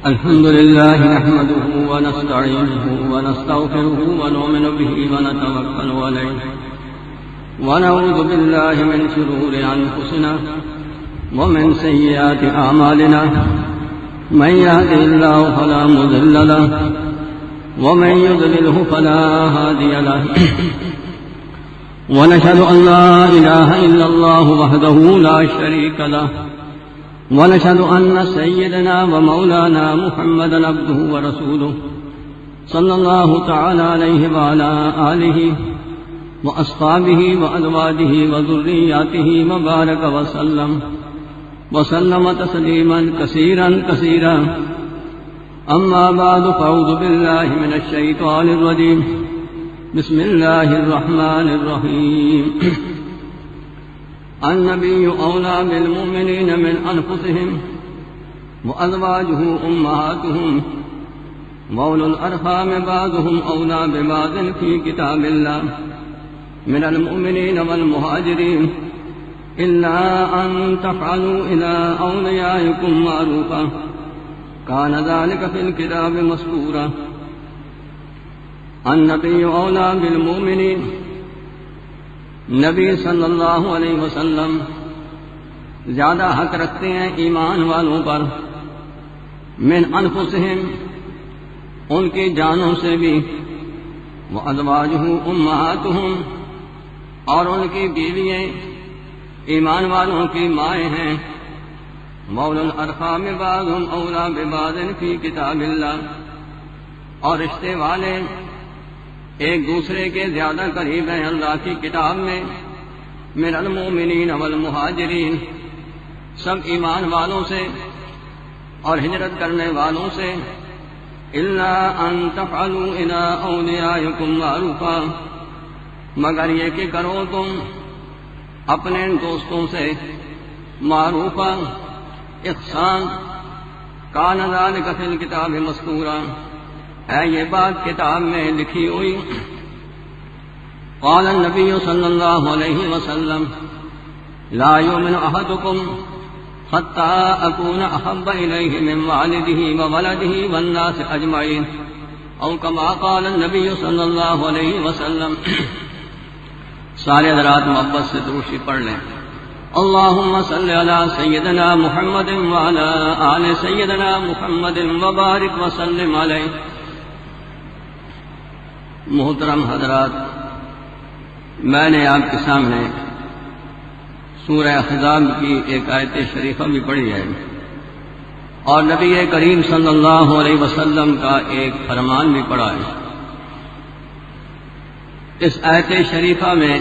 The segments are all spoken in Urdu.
الحمد لله نحمده ونستعينه ونستغفره ونؤمن به ونتوكل عليه ونعوذ بالله من شرور أنفسنا ومن سيئات أعمالنا من يهده الله فلا مضل له ومن يضلله فلا هادي له ونشهد أن لا إله إلا الله وحده لا شريك له ونشهد أن سيدنا ومولانا محمدا عبده ورسوله صلى الله تعالى عليه وعلى آله وأصحابه وأزواجه وذرياته وبارك وسلم تسليما كثيرا كثيرا أما بعد فأعوذ بالله من الشيطان الرجيم بسم الله الرحمن الرحيم النبي أولى بالمؤمنين من أنفسهم وأزواجه أمهاتهم وأولو الأرحام بعضهم أولى ببعض في كتاب الله من المؤمنين والمهاجرين إلا أن تفعلوا إلى أوليائكم معروفا كان ذلك في الكتاب مسطورا النبي أولى بالمؤمنين نبی صلی اللہ علیہ وسلم زیادہ حق رکھتے ہیں ایمان والوں پر من انفسہم ان کی جانوں سے بھی وازواجہ امہاتہم اور ان کی بیوییں ایمان والوں کی مائیں ہیں مولا الارحام بعضهم اولی ببعض فی کتاب اللہ اور رشتے والے ایک دوسرے کے زیادہ قریب ہیں اللہ کی کتاب میں من المؤمنین والمہاجرین سب ایمان والوں سے اور ہجرت کرنے والوں سے الا ان تفعلوا الى اولیائکم معروفا مگر یہ کہ کرو تم اپنے دوستوں سے معروفا احسان کان ذلک فی الکتاب مسطورا ہے یہ بات کتاب میں لکھی ہوئی قال النبی صلی اللہ علیہ وسلم لا یؤمن احدکم حتی اکون احب الیہ من والدہ وولدہ والناس اجمعین او کما قال النبی صلی اللہ علیہ وسلم سارے حضرات محبت سے درود پڑھ لیں اللہم صلی علی سیدنا محمد وعلی آل سیدنا محمد وبارک وسلم علیہ محترم حضرات میں نے آپ کے سامنے سورہ احزاب کی ایک آیت شریفہ بھی پڑھی ہے اور نبی کریم صلی اللہ علیہ وسلم کا ایک فرمان بھی پڑھا ہے اس آیت شریفہ میں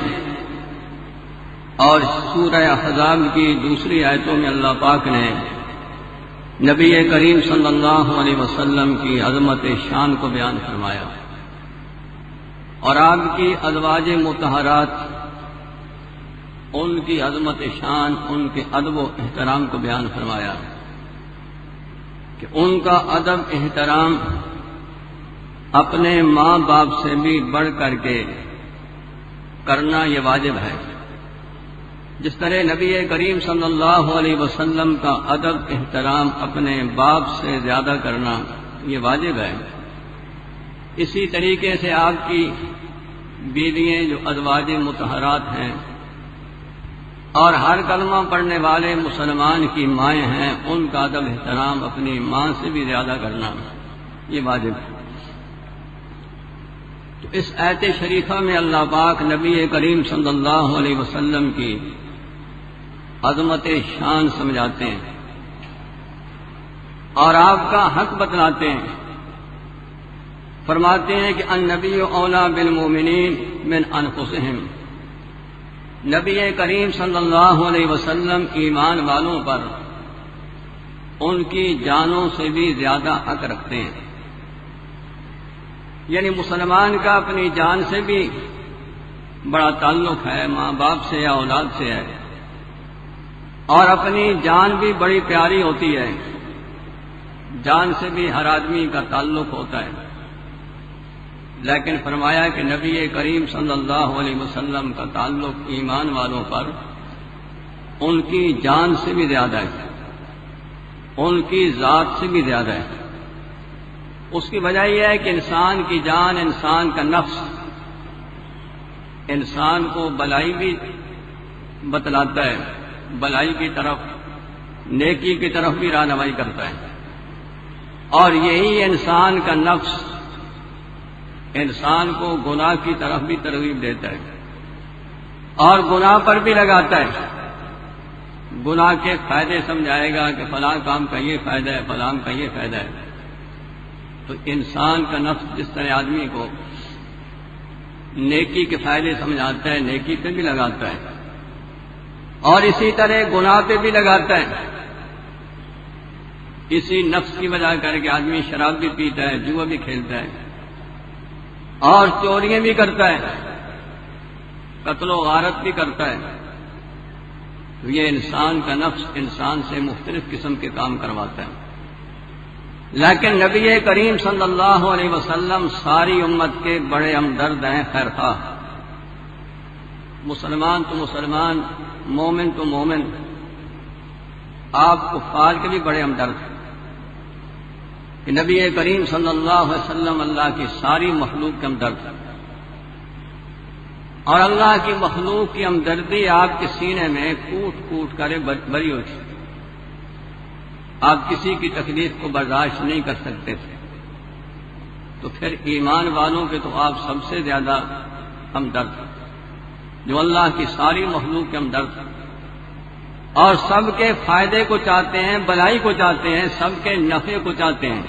اور سورہ احزاب کی دوسری آیتوں میں اللہ پاک نے نبی کریم صلی اللہ علیہ وسلم کی عظمت شان کو بیان فرمایا اور آپ کی ازواج مطہرات ان کی عظمت شان ان کے ادب و احترام کو بیان فرمایا کہ ان کا ادب احترام اپنے ماں باپ سے بھی بڑھ کر کے کرنا یہ واجب ہے جس طرح نبی کریم صلی اللہ علیہ وسلم کا ادب احترام اپنے باپ سے زیادہ کرنا یہ واجب ہے اسی طریقے سے آپ کی بیویاں جو ازواج مطہرات ہیں اور ہر کلمہ پڑھنے والے مسلمان کی مائیں ہیں ان کا ادب احترام اپنی ماں سے بھی زیادہ کرنا یہ واجب ہے تو اس آیت شریفہ میں اللہ پاک نبی کریم صلی اللہ علیہ وسلم کی عظمت شان سمجھاتے ہیں اور آپ کا حق بتلاتے ہیں فرماتے ہیں کہ النبی اولا بالمؤمنین من انفسہم نبی کریم صلی اللہ علیہ وسلم ایمان والوں پر ان کی جانوں سے بھی زیادہ حق رکھتے ہیں یعنی مسلمان کا اپنی جان سے بھی بڑا تعلق ہے ماں باپ سے یا اولاد سے ہے اور اپنی جان بھی بڑی پیاری ہوتی ہے جان سے بھی ہر آدمی کا تعلق ہوتا ہے لیکن فرمایا کہ نبی کریم صلی اللہ علیہ وسلم کا تعلق ایمان والوں پر ان کی جان سے بھی زیادہ ہے ان کی ذات سے بھی زیادہ ہے اس کی وجہ یہ ہے کہ انسان کی جان، انسان کا نفس انسان کو بلائی بھی بتلاتا ہے، بلائی کی طرف، نیکی کی طرف بھی رہنمائی کرتا ہے، اور یہی انسان کا نفس انسان کو گناہ کی طرف بھی ترغیب دیتا ہے اور گناہ پر بھی لگاتا ہے۔ گناہ کے فائدے سمجھائے گا کہ فلاں کام کا یہ فائدہ ہے، فلاں کا یہ فائدہ ہے۔ تو انسان کا نفس جس طرح آدمی کو نیکی کے فائدے سمجھاتا ہے، نیکی پہ بھی لگاتا ہے، اور اسی طرح گناہ پہ بھی لگاتا ہے۔ اسی نفس کی وجہ کر کے آدمی شراب بھی پیتا ہے، جوا بھی کھیلتا ہے، اور چوریاں بھی کرتا ہے، قتل و غارت بھی کرتا ہے۔ تو یہ انسان کا نفس انسان سے مختلف قسم کے کام کرواتا ہے، لیکن نبی کریم صلی اللہ علیہ وسلم ساری امت کے بڑے ہمدرد ہیں، خیر خواہ، مسلمان تو مسلمان، مومن تو مومن، آپ کفار کے بھی بڑے ہمدرد ہیں کہ نبی کریم صلی اللہ علیہ وسلم اللہ کی ساری مخلوق کے ہمدرد ہیں، اور اللہ کی مخلوق کی ہمدردی آپ کے سینے میں کوٹ کوٹ کر بھری ہوئی تھی۔ آپ کسی کی تکلیف کو برداشت نہیں کر سکتے تھے، تو پھر ایمان والوں کے تو آپ سب سے زیادہ ہمدرد ہیں، جو اللہ کی ساری مخلوق کے ہمدرد ہیں اور سب کے فائدے کو چاہتے ہیں، بلائی کو چاہتے ہیں، سب کے نفع کو چاہتے ہیں۔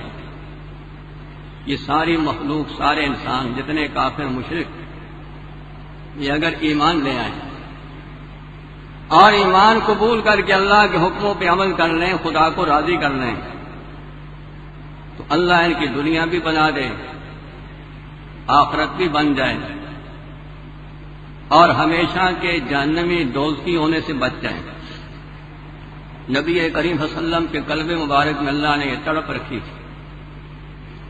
یہ ساری مخلوق، سارے انسان، جتنے کافر مشرک، یہ اگر ایمان لے آئیں اور ایمان قبول کر کے اللہ کے حکموں پہ عمل کر لیں، خدا کو راضی کر لیں، تو اللہ ان کی دنیا بھی بنا دے، آخرت بھی بن جائے، اور ہمیشہ کے جہنمی دوزخی ہونے سے بچ جائیں۔ نبی کریم صلی اللہ علیہ وسلم کے قلب مبارک میں اللہ نے یہ تڑپ رکھی تھی،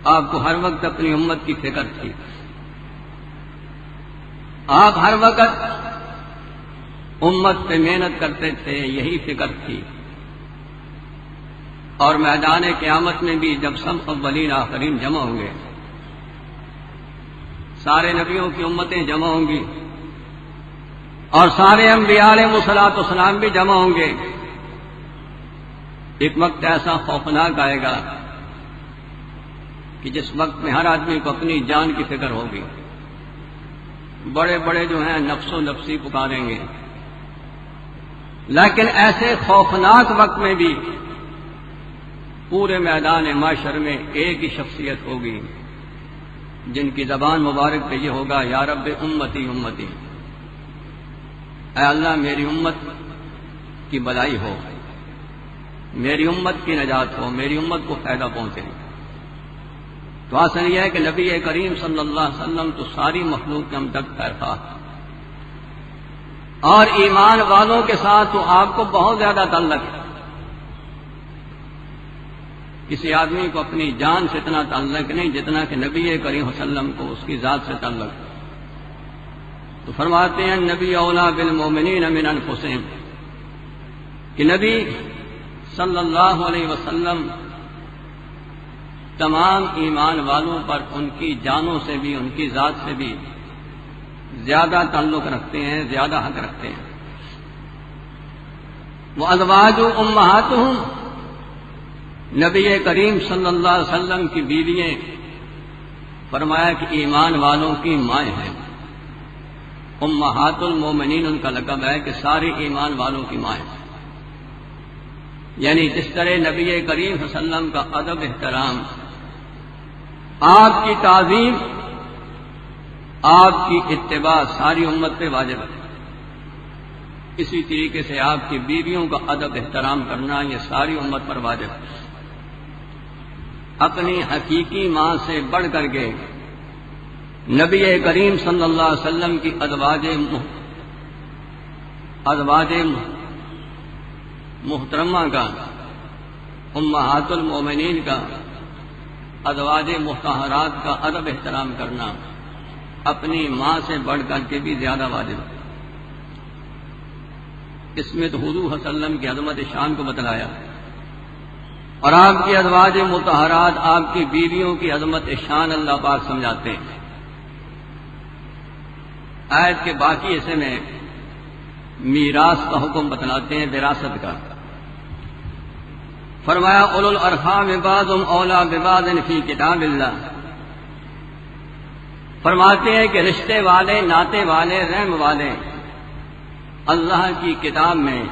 آپ کو ہر وقت اپنی امت کی فکر تھی، آپ ہر وقت امت پہ محنت کرتے تھے، یہی فکر تھی۔ اور میدان قیامت میں بھی جب سب اولین آخرین جمع ہوں گے، سارے نبیوں کی امتیں جمع ہوں گی، اور سارے انبیاء علیہ الصلوۃ والسلام بھی جمع ہوں گے، ایک وقت ایسا خوفناک آئے گا کہ جس وقت میں ہر آدمی کو اپنی جان کی فکر ہوگی، بڑے بڑے جو ہیں نفس و نفسی پکاریں گے، لیکن ایسے خوفناک وقت میں بھی پورے میدان معاشر میں ایک ہی شخصیت ہوگی جن کی زبان مبارک پہ یہ ہوگا، یا رب امتی امتی، اے اللہ میری امت کی بلائی ہو، میری امت کی نجات ہو، میری امت کو فائدہ پہنچے۔ تو اصل یہ ہے کہ نبی کریم صلی اللہ علیہ وسلم تو ساری مخلوق کے ہم تک خیرخواہ، اور ایمان والوں کے ساتھ تو آپ کو بہت زیادہ تعلق ہے۔ کسی آدمی کو اپنی جان سے اتنا تعلق نہیں جتنا کہ نبی کریم صلی اللہ علیہ وسلم کو اس کی ذات سے تعلق ہے۔ تو فرماتے ہیں نبی اولا بالمؤمنین من انفسہم، کہ نبی صلی اللہ علیہ وسلم تمام ایمان والوں پر ان کی جانوں سے بھی، ان کی ذات سے بھی زیادہ تعلق رکھتے ہیں، زیادہ حق رکھتے ہیں۔ وازواج امہاتہم، نبی کریم صلی اللہ علیہ وسلم کی بیوییں، فرمایا کہ ایمان والوں کی مائیں ہیں۔ امہات المومنین ان کا لقب ہے کہ سارے ایمان والوں کی مائیں، یعنی جس طرح نبی کریم صلی اللہ علیہ وسلم کا ادب، احترام، آپ کی تعظیم، آپ کی اتباع ساری امت پہ واجب ہے، اسی طریقے سے آپ کی بیویوں کا ادب احترام کرنا یہ ساری امت پر واجب ہے۔ اپنی حقیقی ماں سے بڑھ کر کے نبی کریم صلی اللہ علیہ وسلم کی ازواج محترمہ کا، امہات المومنین کا، ازواج مطہرات کا ادب احترام کرنا اپنی ماں سے بڑھ کر کے بھی زیادہ واجب ہے۔ اس میں تو حضور صلی اللہ علیہ وسلم کی عظمت شان کو بتلایا اور آپ کی ازواج مطہرات، آپ کی بیویوں کی عظمت شان اللہ پاک سمجھاتے ہیں۔ آیت کے باقی حصے میں میراث کا حکم بتلاتے ہیں، وراثت کا۔ فرمایا اولو الارحام بعضهم اولی ببعض فی کتاب اللہ، فرماتے ہیں کہ رشتے والے، ناتے والے، رحم والے اللہ کی کتاب میں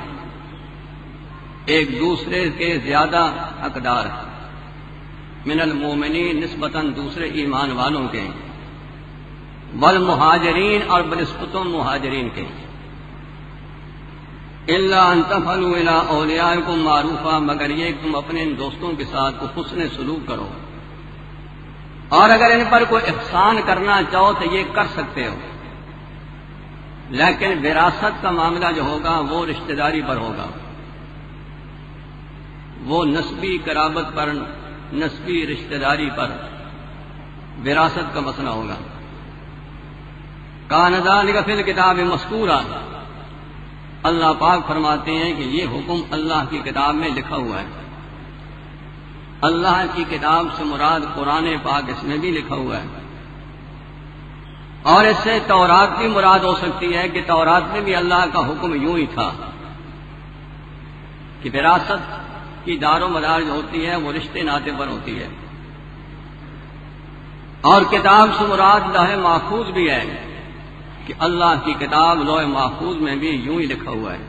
ایک دوسرے کے زیادہ حقدار ہیں، من المومنین نسبتاً دوسرے ایمان والوں کے، والمہاجرین اور بنسبت مہاجرین کے، الا ان تفعلوا الى اولیاءکم معروفا، مگر یہ کہ تم اپنے ان دوستوں کے ساتھ کو حسن سلوک کرو، اور اگر ان پر کوئی احسان کرنا چاہو تو یہ کر سکتے ہو، لیکن وراثت کا معاملہ جو ہوگا وہ رشتہ داری پر ہوگا، وہ نسبی قرابت پر، نسبی رشتہ داری پر وراثت کا مسئلہ ہوگا۔ کان ذلک فی الکتاب مذکورا، اللہ پاک فرماتے ہیں کہ یہ حکم اللہ کی کتاب میں لکھا ہوا ہے۔ اللہ کی کتاب سے مراد قرآن پاک، اس میں بھی لکھا ہوا ہے، اور اس سے تورات بھی مراد ہو سکتی ہے کہ تورات میں بھی اللہ کا حکم یوں ہی تھا کہ وراثت کی دار و مدار جو ہوتی ہے وہ رشتے ناطے پر ہوتی ہے، اور کتاب سے مراد لوح محفوظ بھی ہے کہ اللہ کی کتاب لوح محفوظ میں بھی یوں ہی لکھا ہوا ہے۔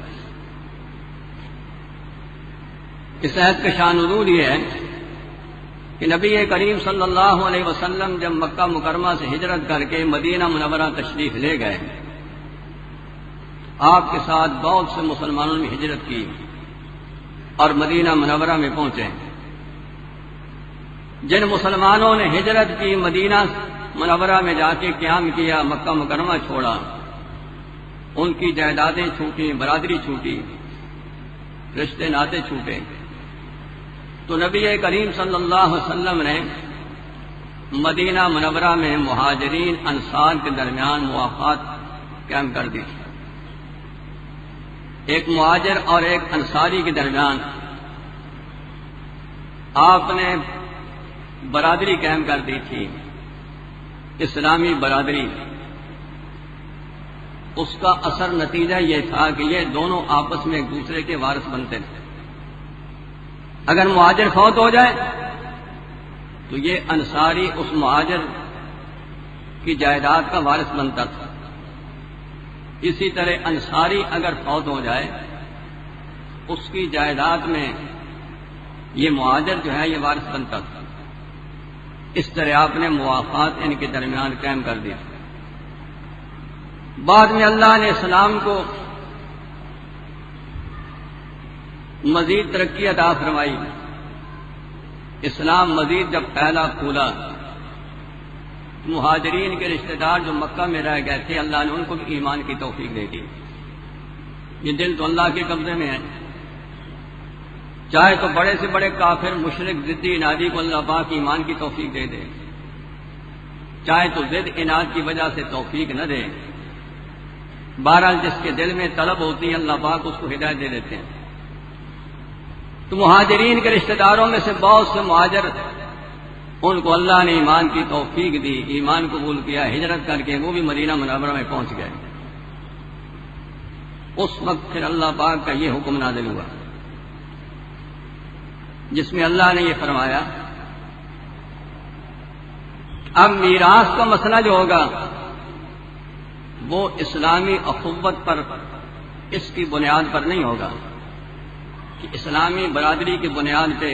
اس آیت کا شان نزول یہ ہے کہ نبی کریم صلی اللہ علیہ وسلم جب مکہ مکرمہ سے ہجرت کر کے مدینہ منورہ تشریف لے گئے، آپ کے ساتھ بہت سے مسلمانوں نے ہجرت کی اور مدینہ منورہ میں پہنچے۔ جن مسلمانوں نے ہجرت کی، مدینہ منورہ میں جا کے قیام کیا، مکہ مکرمہ چھوڑا، ان کی جائیدادیں چھوٹی، برادری چھوٹی، رشتے ناطے چھوٹے، تو نبی کریم صلی اللہ علیہ وسلم نے مدینہ منورہ میں مہاجرین انصار کے درمیان موافقت قائم کر دی۔ ایک مہاجر اور ایک انصاری کے درمیان آپ نے برادری قائم کر دی تھی، اسلامی برادری۔ اس کا اثر نتیجہ یہ تھا کہ یہ دونوں آپس میں ایک دوسرے کے وارث بنتے تھے۔ اگر مہاجر فوت ہو جائے تو یہ انصاری اس مہاجر کی جائیداد کا وارث بنتا تھا، اسی طرح انصاری اگر فوت ہو جائے اس کی جائیداد میں یہ مہاجر جو ہے یہ وارث بنتا تھا۔ اس طرح آپ نے موافقات ان کے درمیان قائم کر دیا۔ بعد میں اللہ نے اسلام کو مزید ترقی عطا فرمائی، اسلام مزید جب پھیلا پھولا، مہاجرین کے رشتہ دار جو مکہ میں رہ گئے تھے، اللہ نے ان کو بھی ایمان کی توفیق دے دی۔ یہ دل تو اللہ کے قبضے میں ہے، چاہے تو بڑے سے بڑے کافر مشرک ضدی انادی کو اللہ پاک ایمان کی توفیق دے دے، چاہے تو ضد اناد کی وجہ سے توفیق نہ دے، بہرحال جس کے دل میں طلب ہوتی ہے اللہ پاک اس کو ہدایت دے دیتے ہیں۔ تو مہاجرین کے رشتہ داروں میں سے بہت سے مہاجر، ان کو اللہ نے ایمان کی توفیق دی، ایمان قبول کیا، ہجرت کر کے وہ بھی مدینہ منورہ میں پہنچ گئے۔ اس وقت پھر اللہ پاک کا یہ حکم نازل ہوا جس میں اللہ نے یہ فرمایا اب میراث کا مسئلہ جو ہوگا وہ اسلامی اخوت پر، اس کی بنیاد پر نہیں ہوگا کہ اسلامی برادری کی بنیاد پہ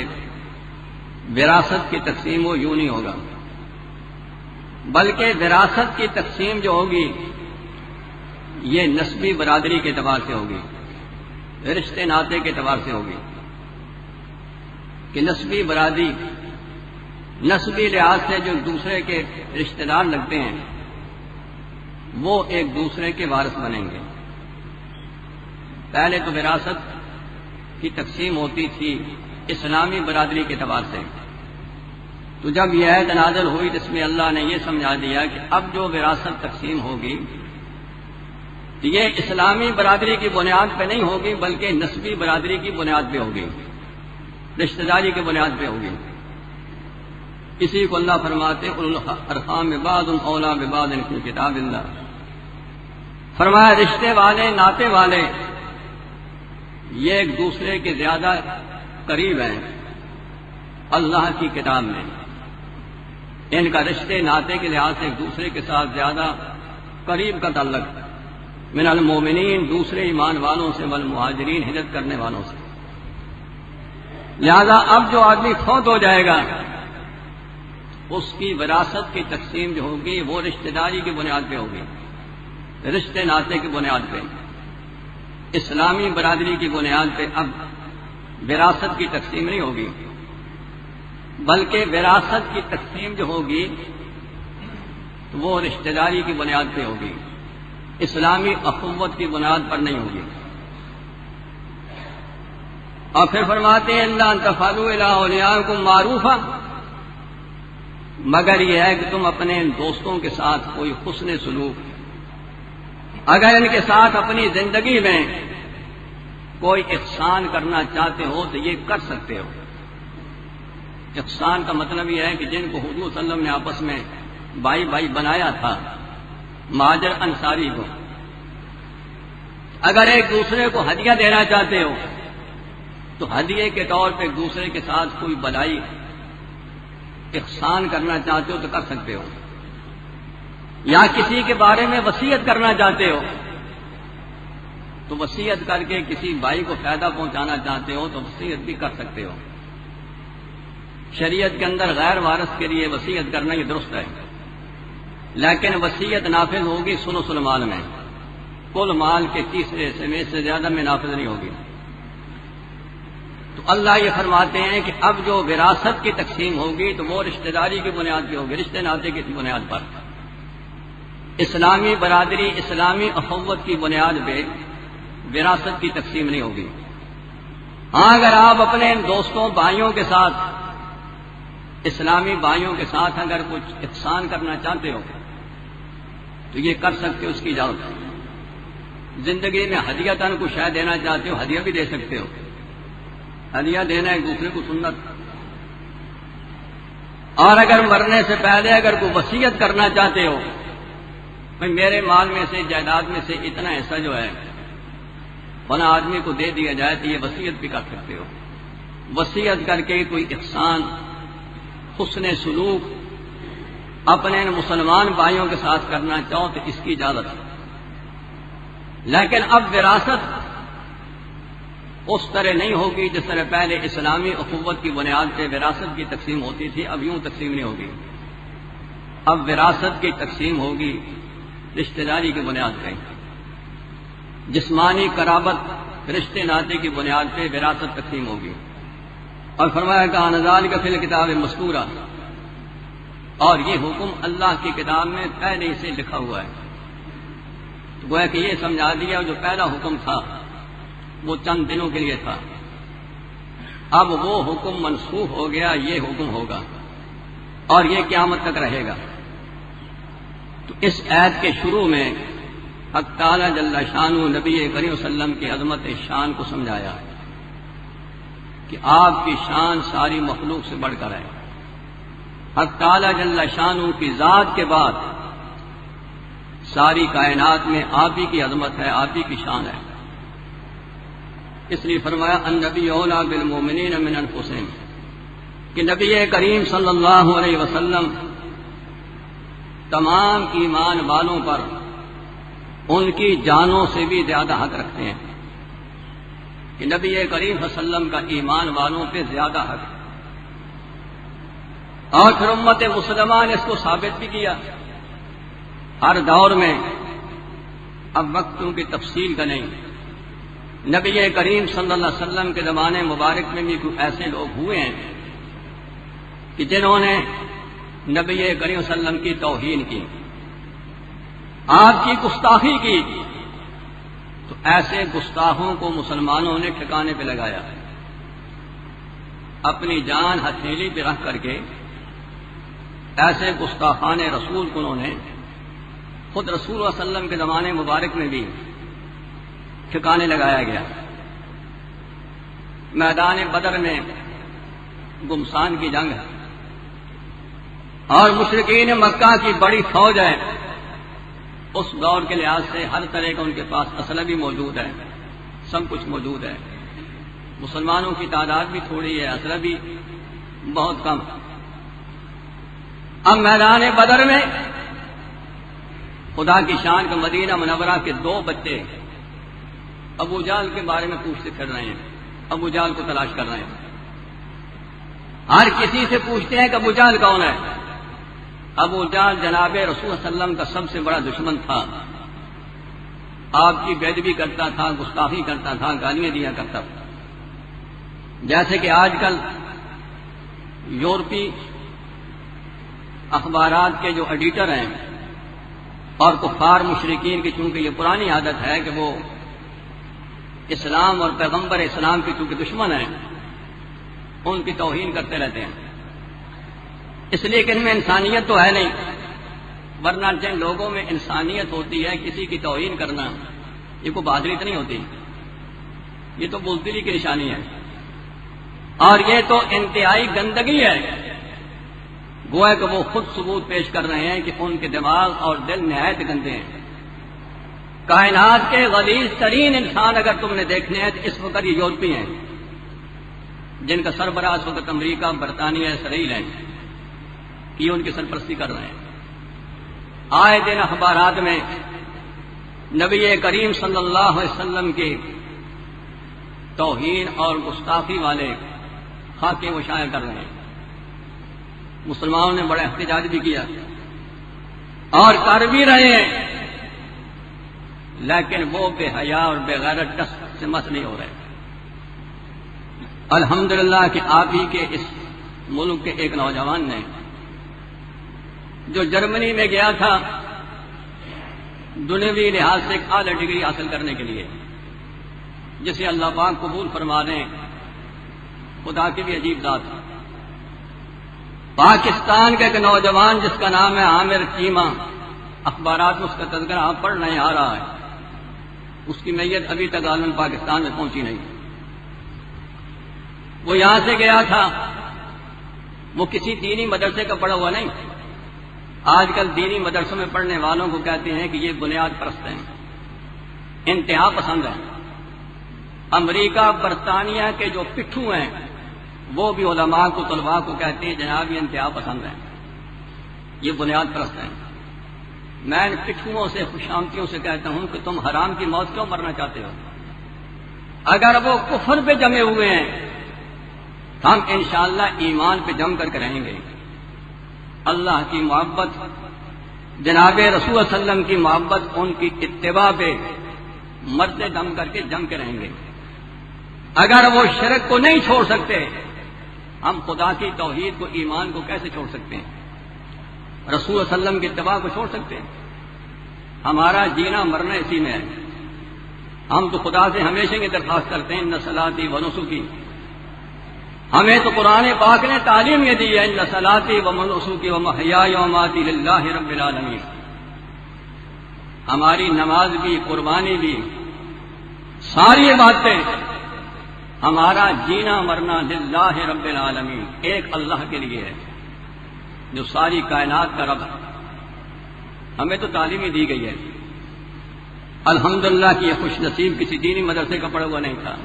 وراثت کی تقسیم ہو، یوں نہیں ہوگا، بلکہ وراثت کی تقسیم جو ہوگی یہ نسبی برادری کے اعتبار سے ہوگی، رشتے ناطے کے اعتبار سے ہوگی، کہ نسبی برادری، نسبی لحاظ سے جو دوسرے کے رشتہ دار لگتے ہیں وہ ایک دوسرے کے وارث بنیں گے۔ پہلے تو وراثت کی تقسیم ہوتی تھی اسلامی برادری کے اعتبار سے، تو جب یہ آیت نازل ہوئی جس میں اللہ نے یہ سمجھا دیا کہ اب جو وراثت تقسیم ہوگی تو یہ اسلامی برادری کی بنیاد پہ نہیں ہوگی بلکہ نسبی برادری کی بنیاد پہ ہوگی، رشتہ داری کی بنیاد پہ ہوگی. اسی کو اللہ فرماتے اولو الارحام بعض اولیٰ ببعض فی کتاب اللہ. فرمایا رشتے والے ناطے والے یہ ایک دوسرے کے زیادہ قریب ہیں اللہ کی کتاب میں. ان کا رشتے ناطے کے لحاظ سے ایک دوسرے کے ساتھ زیادہ قریب کا تعلق من المومنین دوسرے ایمان والوں سے والمہاجرین ہجرت کرنے والوں سے. لہذا اب جو آدمی فوت ہو جائے گا اس کی وراثت کی تقسیم جو ہوگی وہ رشتہ داری کی بنیاد پہ ہوگی, رشتے ناطے کی بنیاد پہ, اسلامی برادری کی بنیاد پہ. اب وراثت کی تقسیم نہیں ہوگی بلکہ وراثت کی تقسیم جو ہوگی وہ رشتہ داری کی بنیاد پہ ہوگی, اسلامی اخوت کی بنیاد پر نہیں ہوگی. اور پھر فرماتے ہیں اللہ ان تفعلوا الی اولیاءکم معروفا, مگر یہ ہے کہ تم اپنے دوستوں کے ساتھ کوئی حسن سلوک, اگر ان کے ساتھ اپنی زندگی میں کوئی احسان کرنا چاہتے ہو تو یہ کر سکتے ہو. احسان کا مطلب یہ ہے کہ جن کو حضور صلی اللہ علیہ وسلم نے آپس میں بھائی بھائی بنایا تھا مہاجر انصاری کو, اگر ایک دوسرے کو ہدیہ دینا چاہتے ہو تو ہدیے کے طور پہ ایک دوسرے کے ساتھ کوئی بھلائی احسان کرنا چاہتے ہو تو کر سکتے ہو. یا کسی کے بارے میں وصیت کرنا چاہتے ہو تو وصیت کر کے کسی بھائی کو فائدہ پہنچانا چاہتے ہو تو وصیت بھی کر سکتے ہو. شریعت کے اندر غیر وارث کے لیے وصیت کرنا یہ درست ہے, لیکن وصیت نافذ ہوگی ثلث المال میں, کل مال کے تیسرے حصے میں, اس سے زیادہ میں نافذ نہیں ہوگی. تو اللہ یہ فرماتے ہیں کہ اب جو وراثت کی تقسیم ہوگی تو وہ رشتہ داری کی بنیاد پہ ہوگی, رشتے ناطے کی بنیاد پر. اسلامی برادری اسلامی اخوت کی بنیاد پہ وراثت کی تقسیم نہیں ہوگی. ہاں اگر آپ اپنے دوستوں بھائیوں کے ساتھ اسلامی بھائیوں کے ساتھ اگر کچھ احسان کرنا چاہتے ہو تو یہ کر سکتے ہو, اس کی اجازت ہے. زندگی میں ہدیۃً کو شاید دینا چاہتے ہو ہدیہ بھی دے سکتے ہو, ہدیہ دینا ایک دوسرے کو سنت. اور اگر مرنے سے پہلے اگر کوئی وصیت کرنا چاہتے ہو بھائی میرے مال میں سے جائیداد میں سے اتنا حصہ جو ہے فلاں آدمی کو دے دیا جائے تو یہ وصیت بھی کر سکتے ہو. وصیت کر کے کوئی احسان حسن سلوک اپنے مسلمان بھائیوں کے ساتھ کرنا چاہو تو اس کی اجازت ہے. لیکن اب وراثت اس طرح نہیں ہوگی جس طرح پہلے اسلامی اخوت کی بنیاد پہ وراثت کی تقسیم ہوتی تھی. اب یوں تقسیم نہیں ہوگی, اب وراثت کی تقسیم ہوگی رشتہ داری کی بنیاد پہ, جسمانی قرابت رشتے ناطے کی بنیاد پہ وراثت تقسیم ہوگی. اور فرمایا کہ ذالک فی الکتاب مذکورا, اور یہ حکم اللہ کی کتاب میں پہلے سے لکھا ہوا ہے. تو گویا کہ یہ سمجھا دیا جو پہلا حکم تھا وہ چند دنوں کے لیے تھا, اب وہ حکم منسوخ ہو گیا, یہ حکم ہوگا اور یہ قیامت تک رہے گا. تو اس آیت کے شروع میں حق تعالی جل شانہ نبی کریم صلی اللہ علیہ وسلم کی عظمت شان کو سمجھایا کہ آپ کی شان ساری مخلوق سے بڑھ کر ہے. حق تعالی جل شانہ کی ذات کے بعد ساری کائنات میں آپ ہی کی عظمت ہے, آپ ہی کی شان ہے. اس لیے فرمایا النبی اولیٰ بالمؤمنین من انفسہم, کہ نبی کریم صلی اللہ علیہ وسلم تمام ایمان والوں پر ان کی جانوں سے بھی زیادہ حق رکھتے ہیں, کہ نبی کریم صلی اللہ علیہ وسلم کا ایمان والوں پہ زیادہ حق ہے. اور پھر امت مسلمہ نے اس کو ثابت بھی کیا ہر دور میں. اب وقتوں کی تفصیل کا نہیں, نبی کریم صلی اللہ علیہ وسلم کے زمانے مبارک میں بھی کچھ ایسے لوگ ہوئے ہیں کہ جنہوں نے نبی کریم صلی اللہ علیہ وسلم کی توہین کی, آپ کی گستاخی کی. تو ایسے گستاخوں کو مسلمانوں نے ٹھکانے پہ لگایا, اپنی جان ہتھیلی پہ رکھ کر کے ایسے گستاخان رسول کو انہوں نے خود رسول اللہ صلی اللہ علیہ وسلم کے زمانے مبارک میں بھی ٹھکانے لگایا گیا. میدان بدر میں گمسان کی جنگ ہے، اور مشرکین مکہ کی بڑی فوج ہے. اس دور کے لحاظ سے ہر طرح کا ان کے پاس اسلحہ بھی موجود ہے، سب کچھ موجود ہے. مسلمانوں کی تعداد بھی تھوڑی ہے، اسلحہ بھی بہت کم. اب میدان بدر میں خدا کی شان کے مدینہ منورہ کے 2 بچے ابو جہل کے بارے میں پوچھتے پھر رہے ہیں، ابو جہل کو تلاش کر رہے ہیں. ہر کسی سے پوچھتے ہیں کہ ابو جہل کون ہے. ابو جہل جناب رسول صلی اللہ علیہ وسلم کا سب سے بڑا دشمن تھا. آپ کی بےادبی کرتا تھا، گستاخی کرتا تھا، گالیاں دیا کرتا تھا. جیسے کہ آج کل یورپی اخبارات کے جو ایڈیٹر ہیں اور کفار مشرکین کی چونکہ یہ پرانی عادت ہے کہ وہ اسلام اور پیغمبر اسلام کے چونکہ دشمن ہیں، ان کی توہین کرتے رہتے ہیں. اس لیے کہ ان میں انسانیت تو ہے نہیں، ورنہ جن لوگوں میں انسانیت ہوتی ہے کسی کی توہین کرنا یہ کوئی بہادری تو نہیں ہوتی، یہ تو بزدلی کی نشانی ہے. اور یہ تو انتہائی گندگی ہے. گویا کہ وہ خود ثبوت پیش کر رہے ہیں کہ ان کے دماغ اور دل نہایت گندے ہیں. کائنات کے غلیظ ترین انسان اگر تم نے دیکھنے ہیں تو اس وقت یہ یورپی ہیں، جن کا سربراہ اس وقت امریکہ، برطانیہ، اسرائیل ہے، یہ ان کی سرپرستی کر رہے ہیں. آئے دن اخبارات میں نبی کریم صلی اللہ علیہ وسلم کے توہین اور گستاخی والے خاکے وہ شائع کر رہے ہیں. مسلمانوں نے بڑا احتجاج بھی کیا اور کر بھی رہے ہیں، لیکن وہ بے حیا اور بے غیرت ٹس سے مس نہیں ہو رہے. الحمدللہ کہ آپ ہی کے اس ملک کے ایک نوجوان نے جو جرمنی میں گیا تھا دنیوی لحاظ سے ایک اعلی ڈگری حاصل کرنے کے لیے، جسے اللہ پاک قبول فرما دیں، خدا کی بھی عجیب ذات ہے. پاکستان کا ایک نوجوان جس کا نام ہے عامر چیمہ، اخبارات میں اس کا تذکرہ آپ پڑھ نہیں آ رہا ہے، اس کی میت ابھی تک عالم پاکستان میں پہنچی نہیں. وہ یہاں سے گیا تھا، وہ کسی دینی مدرسے کا پڑھا ہوا نہیں. آج کل دینی مدرسوں میں پڑھنے والوں کو کہتے ہیں کہ یہ بنیاد پرست ہیں، انتہا پسند ہیں. امریکہ، برطانیہ کے جو پٹھو ہیں وہ بھی علماء کو، طلباء کو کہتے ہیں جناب یہ انتہا پسند ہیں، یہ بنیاد پرست ہیں. میں ان پٹھوؤں سے، خوشامتیوں سے کہتا ہوں کہ تم حرام کی موت کیوں مرنا چاہتے ہو؟ اگر وہ کفر پہ جمے ہوئے ہیں تو ہم انشاءاللہ ایمان پہ جم کر کے رہیں گے. اللہ کی محبت، جناب رسول صلی اللہ علیہ وسلم کی محبت، ان کی اتباع پہ مرتے دم کر کے جم کے رہیں گے. اگر وہ شرک کو نہیں چھوڑ سکتے، ہم خدا کی توحید کو، ایمان کو کیسے چھوڑ سکتے ہیں؟ رسول صلی اللہ علیہ وسلم کی اتباع کو چھوڑ سکتے ہیں؟ ہمارا جینا مرنا اسی میں ہے. ہم تو خدا سے ہمیشہ کی درخواست کرتے ہیں ان صلاتی و نسکی. ہمیں تو قرآن پاک نے تعلیم یہ دی ہے ان صلاتی و نسکی و محیای و مماتی للہ رب العالمین. ہماری نماز بھی، قربانی بھی، ساری باتیں، ہمارا جینا مرنا للہ رب العالمین، ایک اللہ کے لیے ہے جو ساری کائنات کا رب ہے. ہمیں تو تعلیم ہی دی گئی ہے. الحمدللہ کہ یہ خوش نصیب کسی دینی مدرسے کا پڑھا ہوا نہیں تھا،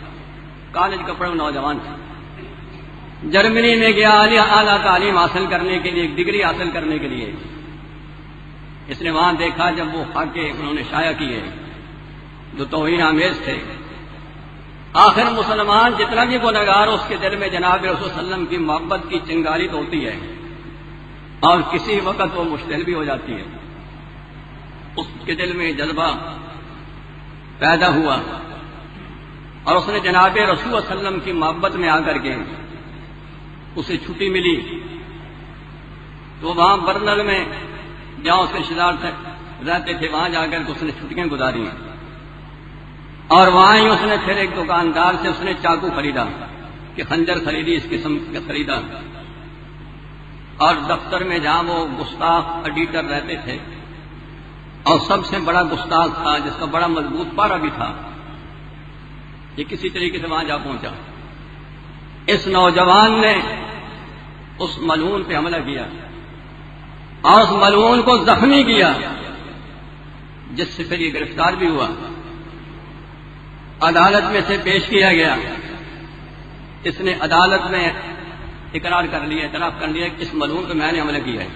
کالج کا پڑھا ہوا نوجوان تھا. جرمنی میں گیا اعلیٰ تعلیم حاصل کرنے کے لیے، ایک ڈگری حاصل کرنے کے لیے. اس نے وہاں دیکھا جب وہ خاکے انہوں نے شائع کیے جو توہین آمیز تھے. آخر مسلمان جتنا بھی گنہگار اس کے دل میں جناب رسول صلی اللہ علیہ وسلم کی محبت کی چنگاری تو ہوتی ہے، اور کسی وقت وہ مشتعل بھی ہو جاتی ہے. اس کے دل میں جذبہ پیدا ہوا اور اس نے جناب رسول صلی اللہ علیہ وسلم کی محبت میں آ کر کے اسے چھٹی ملی تو وہاں برنل میں جہاں اس کے رشتے دار رہتے تھے وہاں جا کر اس نے چھٹیاں گزاری. اور وہاں ہی اس نے پھر ایک دکاندار سے اس نے چاقو خریدا کہ خنجر خریدی، اس قسم کا خریدا. اور دفتر میں جہاں وہ گستاخ ایڈیٹر رہتے تھے اور سب سے بڑا گستاخ تھا جس کا بڑا مضبوط پارا بھی تھا، یہ کسی طریقے سے وہاں جا پہنچا. اس نوجوان نے اس ملعون پہ حملہ کیا اور اس ملعون کو زخمی کیا، جس سے پھر یہ گرفتار بھی ہوا، عدالت میں سے پیش کیا گیا۔ اس نے عدالت میں اقرار کر لیا، اعتراف کر لیا کہ اس ملعون پہ میں نے حملہ کیا ہے،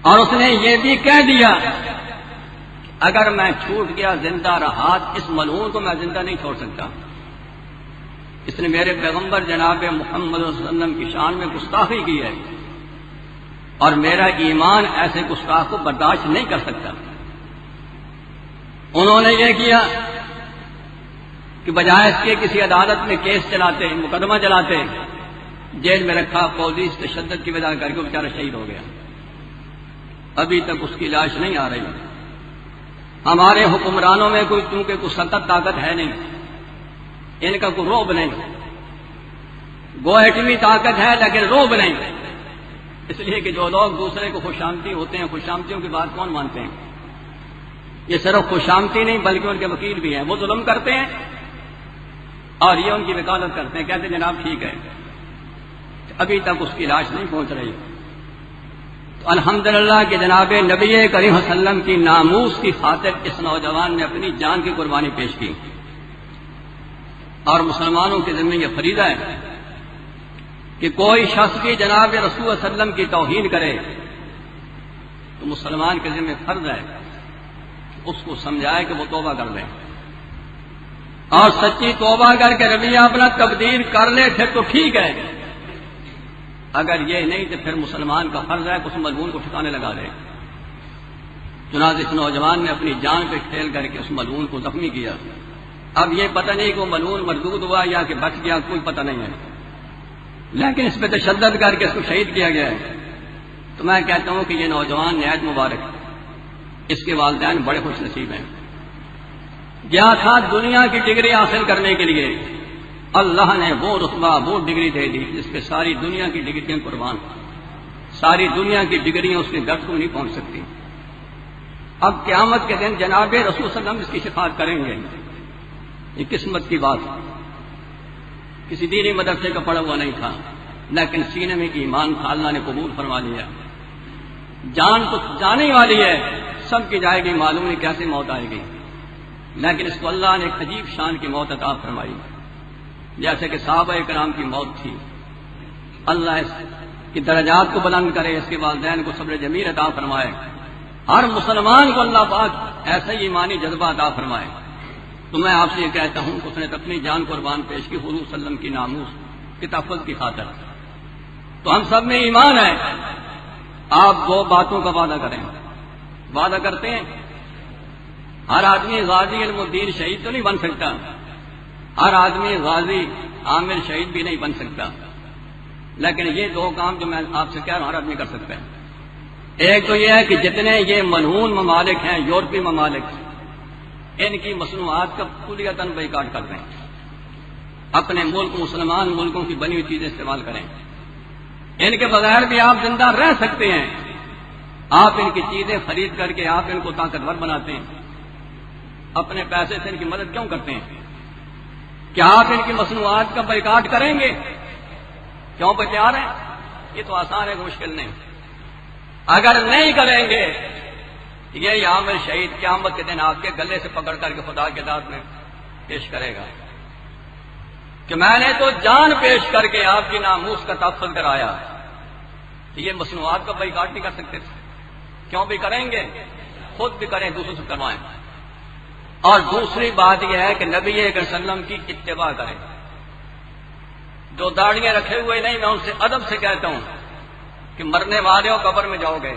اور اس نے یہ بھی کہہ دیا اگر میں چھوٹ گیا زندہ رہا اس ملعون کو میں زندہ نہیں چھوڑ سکتا۔ اس نے میرے پیغمبر جناب محمد صلی اللہ علیہ وسلم کی شان میں گستاخی کی ہے، اور میرا ایمان ایسے گستاخ کو برداشت نہیں کر سکتا۔ انہوں نے یہ کیا کہ بجائے اس کے کسی عدالت میں کیس چلاتے، مقدمہ چلاتے، جیل میں رکھا، پولیس تشدد کی وجہ کر کے وہ بیچارہ شہید ہو گیا۔ ابھی تک اس کی لاش نہیں آ رہی۔ ہمارے حکمرانوں میں کوئی چونکہ کوئی سخت طاقت ہے نہیں، ان کا کوئی روب نہیں، گو ایٹمی طاقت ہے لیکن روب نہیں، اس لیے کہ جو لوگ دوسرے کو خوشامتی ہوتے ہیں، خوشامتیوں کی بات کون مانتے ہیں؟ یہ صرف خوشامتی نہیں بلکہ ان کے وکیل بھی ہیں، وہ ظلم کرتے ہیں اور یہ ان کی وکالت کرتے ہیں، کہتے ہیں جناب ٹھیک ہے۔ ابھی تک اس کی لاش نہیں پہنچ رہی۔ تو الحمدللہ کہ جناب نبی کریم صلی اللہ علیہ وسلم کی ناموس کی خاطر اس نوجوان نے اپنی جان کی قربانی پیش کی، اور مسلمانوں کے ذمہ یہ فریضہ ہے کہ کوئی شخص بھی جناب رسول صلی اللہ علیہ وسلم کی توہین کرے تو مسلمان کے ذمہ فرض ہے اس کو سمجھائے کہ وہ توبہ کر لے، اور سچی توبہ کر کے رویہ اپنا تبدیل کر لے پھر تو ٹھیک ہے، اگر یہ نہیں تو پھر مسلمان کا فرض ہے کہ اس ملعون کو ٹھکانے لگا دے۔ چنانچہ اس نوجوان نے اپنی جان پہ کھیل کر کے اس ملعون کو زخمی کیا۔ اب یہ پتہ نہیں کہ وہ ملعون مردود ہوا یا کہ بچ گیا، کوئی پتہ نہیں ہے، لیکن اس پہ تشدد کر کے اس کو شہید کیا گیا ہے۔ تو میں کہتا ہوں کہ یہ نوجوان نہایت مبارک، اس کے والدین بڑے خوش نصیب ہیں۔ گیا تھا دنیا کی ڈگری حاصل کرنے کے لیے، اللہ نے وہ رتبہ وہ ڈگری دے دی جس پہ ساری دنیا کی ڈگریاں قربان، ساری دنیا کی ڈگریاں اس کے گرد کو نہیں پہنچ سکتی۔ اب قیامت کے دن جناب رسول صلی اللہ علیہ وسلم اس کی شفاعت کریں گے، یہ قسمت کی بات۔ کسی دینی مدرسے کا پڑھا ہوا نہیں تھا، لیکن سینے میں ایمان تھا، اللہ نے قبول فرما لیا۔ جان تو جانے والی ہے، سب کی جائے گی، معلوم نہیں کیسے موت آئے گی، لیکن اس کو اللہ نے ایک عجیب شان کی موت عطا فرمائی، جیسے کہ صحابہ کرام کی موت تھی۔ اللہ اس کی درجات کو بلند کرے، اس کے والدین کو صبر جمیل عطا فرمائے، ہر مسلمان کو اللہ پاک ایسا ہی ایمانی جذبہ عطا فرمائے۔ تو میں آپ سے یہ کہتا ہوں کہ اس نے اپنی جان قربان پیش کی حضور صلی اللہ علیہ وسلم کی ناموس کی تحفظ کی خاطر۔ تو ہم سب میں ایمان ہے، آپ دو باتوں کا وعدہ کریں، وعدہ کرتے ہیں۔ ہر آدمی غازی علم الدین شہید تو نہیں بن سکتا، ہر آدمی غازی عامر شہید بھی نہیں بن سکتا، لیکن یہ دو کام جو میں آپ سے کہہ رہا ہوں ہر آدمی کر سکتا ہے۔ ایک تو یہ ہے کہ جتنے یہ ملعون ممالک ہیں، یورپی ممالک، ان کی مصنوعات کا کلیتاً بائیکاٹ کر دیں، اپنے ملک مسلمان ملکوں کی بنی ہوئی چیزیں استعمال کریں۔ ان کے بغیر بھی آپ زندہ رہ سکتے ہیں، آپ ان کی چیزیں خرید کر کے آپ ان کو طاقتور بناتے ہیں، اپنے پیسے سے ان کی مدد کیوں کرتے ہیں؟ کیا آپ ان کی مصنوعات کا بائیکاٹ کریں گے؟ کیوں پہ تیار ہیں؟ یہ تو آسان ہے، مشکل نہیں۔ اگر نہیں کریں گے یہ عامر شہید قیامت کے دن آپ کے گلے سے پکڑ کر کے خدا کے داد میں پیش کرے گا کہ میں نے تو جان پیش کر کے آپ کی ناموس کا تحفظ کرایا، تو یہ مصنوعات کا بائیکاٹ نہیں کر سکتے تھے؟ کیوں بھی کریں گے؟ خود بھی کریں، دوسروں سے کروائیں۔ اور دوسری بات یہ ہے کہ نبی صلی اللہ علیہ وسلم کی اتباع کریں۔ جو داڑیاں رکھے ہوئے نہیں، میں ان سے ادب سے کہتا ہوں کہ مرنے والے ہو قبر میں جاؤ گے،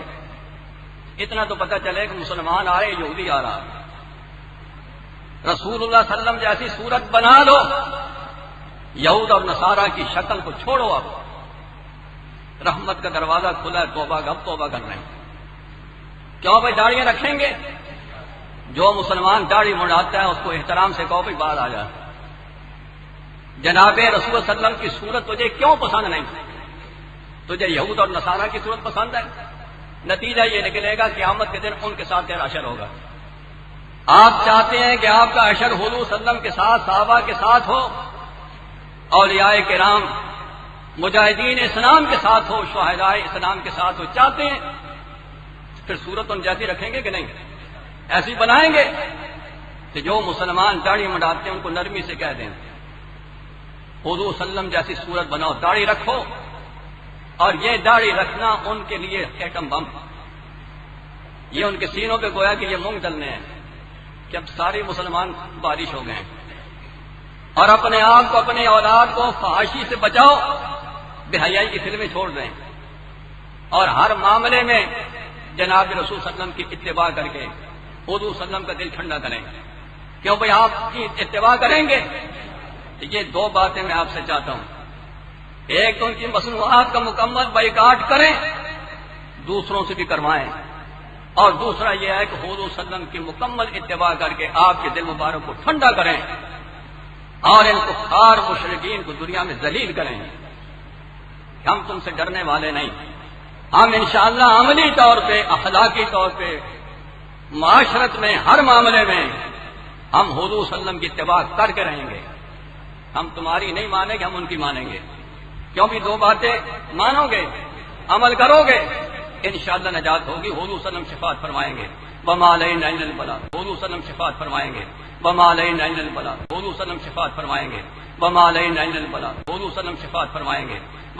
اتنا تو پتہ چلے کہ مسلمان آ رہے، یہودی آ رہا۔ رسول اللہ صلی اللہ علیہ وسلم جیسی صورت بنا لو، یہود اور نصارہ کی شکل کو چھوڑو، اب رحمت کا دروازہ کھلا ہے، توبہ کا اب توبہ کر رہے ہیں۔ کیوں بھائی داڑیاں رکھیں گے؟ جو مسلمان داڑھی مڑاتا ہے اس کو احترام سے کہو بھائی باہر آ جا۔ جناب رسول اللہ صلی اللہ علیہ وسلم کی صورت تجھے کیوں پسند نہیں؟ تجھے یہود اور نصارہ کی صورت پسند ہے؟ نتیجہ یہ نکلے گا قیامت کے دن ان کے ساتھ تیرا حشر ہوگا۔ آپ چاہتے ہیں کہ آپ کا حشر حضور صلی اللہ علیہ وسلم کے ساتھ، صحابہ کے ساتھ ہو، اولیاء کرام مجاہدین اسلام کے ساتھ ہو، شہداء اسلام کے ساتھ ہو، چاہتے ہیں پھر صورت ان جیسی رکھیں گے کہ نہیں؟ ایسی بنائیں گے کہ جو مسلمان داڑھی مڈاتے ہیں ان کو نرمی سے کہہ دیں حضور صلی اللہ علیہ وسلم جیسی صورت بناؤ، داڑھی رکھو، اور یہ داڑھی رکھنا ان کے لیے ایٹم بم، یہ ان کے سینوں پہ گویا کہ یہ مونگ ڈلنے ہیں کہ اب سارے مسلمان بارش ہو گئے ہیں، اور اپنے آپ کو اپنی اولاد کو فحاشی سے بچاؤ، بے حیائی کی فلمیں چھوڑ دیں، اور ہر معاملے میں جناب رسول صلی اللہ علیہ وسلم کی اتباع کر کے حضور صلی اللہ علیہ وسلم کا دل ٹھنڈا کریں۔ کیوں بھائی آپ کی اتباع کریں گے؟ یہ دو باتیں میں آپ سے چاہتا ہوں، ایک تو ان کی مصنوعات کا مکمل بائیکاٹ کریں، دوسروں سے بھی کروائیں، اور دوسرا یہ ہے کہ حضور صلی اللہ علیہ وسلم کی مکمل اتباع کر کے آپ کے دل مبارک کو ٹھنڈا کریں اور ان کفار مشرکین کو دنیا میں ذلیل کریں۔ ہم تم سے ڈرنے والے نہیں، ہم انشاءاللہ عملی طور پہ، اخلاقی طور پہ، معاشرت میں، ہر معاملے میں ہم حضور صلی اللہ علیہ وسلم کی اتباع کر کے رہیں گے۔ ہم تمہاری نہیں مانیں گے، ہم ان کی مانیں گے، کیوں بھی دو باتیں مانو گے، عمل کرو گے، انشاءاللہ نجات ہوگی۔ حضور صلی اللہ علیہ وسلم شفاعت فرمائیں گے، وما علینا الا البلاغ، حضور صلی اللہ علیہ وسلم شفاعت فرمائیں گے، وما علینا الا البلاغ، حضور صلی اللہ علیہ وسلم شفاعت فرمائیں گے، وما علینا الا البلاغ، حضور صلی اللہ علیہ وسلم شفاعت فرمائیں گے۔